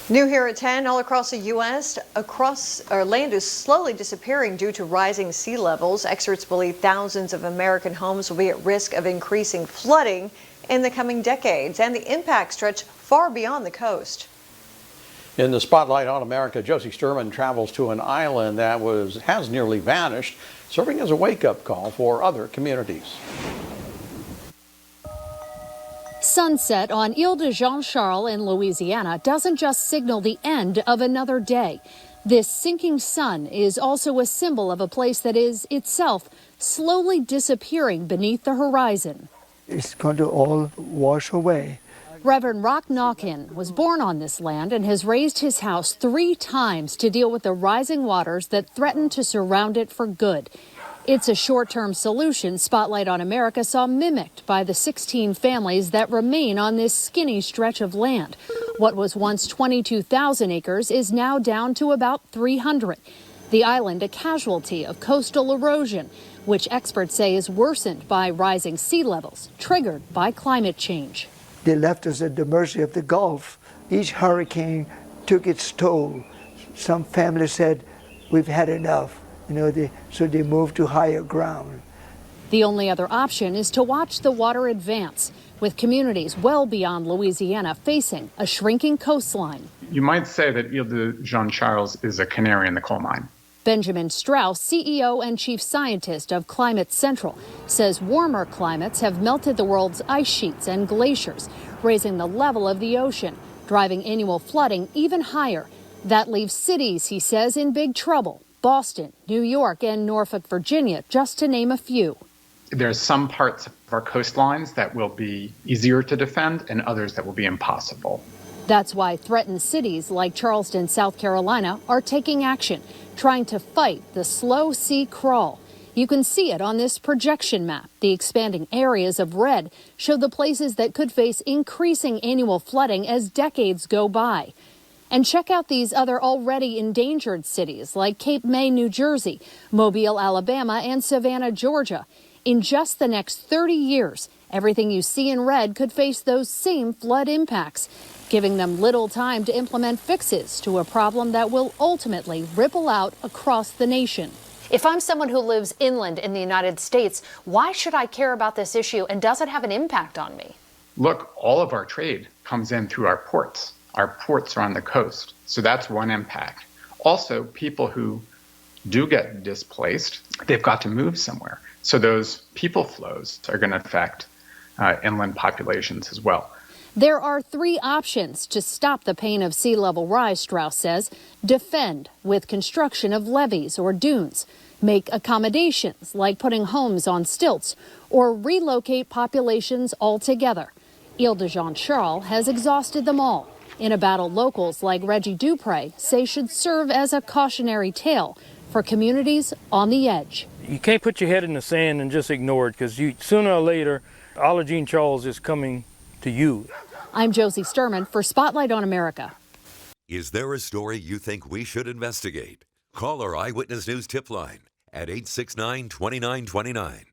New here at 10, all across the U.S., land is slowly disappearing due to rising sea levels. Experts believe thousands of American homes will be at risk of increasing flooding in the coming decades, and the impacts stretch far beyond the coast. In the Spotlight on America, Josie Sturman travels to an island that has nearly vanished, serving as a wake-up call for other communities. Sunset on Ile de Jean-Charles in Louisiana doesn't just signal the end of another day. This sinking sun is also a symbol of a place that is itself slowly disappearing beneath the horizon. It's going to all wash away. Reverend Rock Knockin was born on this land and has raised his house 3 times to deal with the rising waters that threaten to surround it for good. It's a short-term solution Spotlight on America saw mimicked by the 16 families that remain on this skinny stretch of land. What was once 22,000 acres is now down to about 300. The island a casualty of coastal erosion, which experts say is worsened by rising sea levels, triggered by climate change. They left us at the mercy of the Gulf. Each hurricane took its toll. Some families said, we've had enough. So they moved to higher ground. The only other option is to watch the water advance, with communities well beyond Louisiana facing a shrinking coastline. You might say that Ile de Jean-Charles is a canary in the coal mine. Benjamin Strauss, CEO and chief scientist of Climate Central, says warmer climates have melted the world's ice sheets and glaciers, raising the level of the ocean, driving annual flooding even higher. That leaves cities, he says, in big trouble. Boston, New York, and Norfolk, Virginia, just to name a few. There are some parts of our coastlines that will be easier to defend and others that will be impossible. That's why threatened cities like Charleston, South Carolina, are taking action, trying to fight the slow sea crawl. You can see it on this projection map. The expanding areas of red show the places that could face increasing annual flooding as decades go by. And check out these other already endangered cities like Cape May, New Jersey, Mobile, Alabama, and Savannah, Georgia. In just the next 30 years, everything you see in red could face those same flood impacts, giving them little time to implement fixes to a problem that will ultimately ripple out across the nation. If I'm someone who lives inland in the United States, why should I care about this issue, and does it have an impact on me? Look, all of our trade comes in through our ports. Our ports are on the coast, so that's one impact. Also, people who do get displaced, they've got to move somewhere. So those people flows are going to affect inland populations as well. There are 3 options to stop the pain of sea level rise, Strauss says. Defend with construction of levees or dunes, make accommodations like putting homes on stilts, or relocate populations altogether. Ile de Jean-Charles has exhausted them all, in a battle locals like Reggie Dupre say should serve as a cautionary tale for communities on the edge. You can't put your head in the sand and just ignore it, because sooner or later, Ile de Jean-Charles is coming to you. I'm Josie Sturman for Spotlight on America. Is there a story you think we should investigate? Call our Eyewitness News tip line at 869-2929.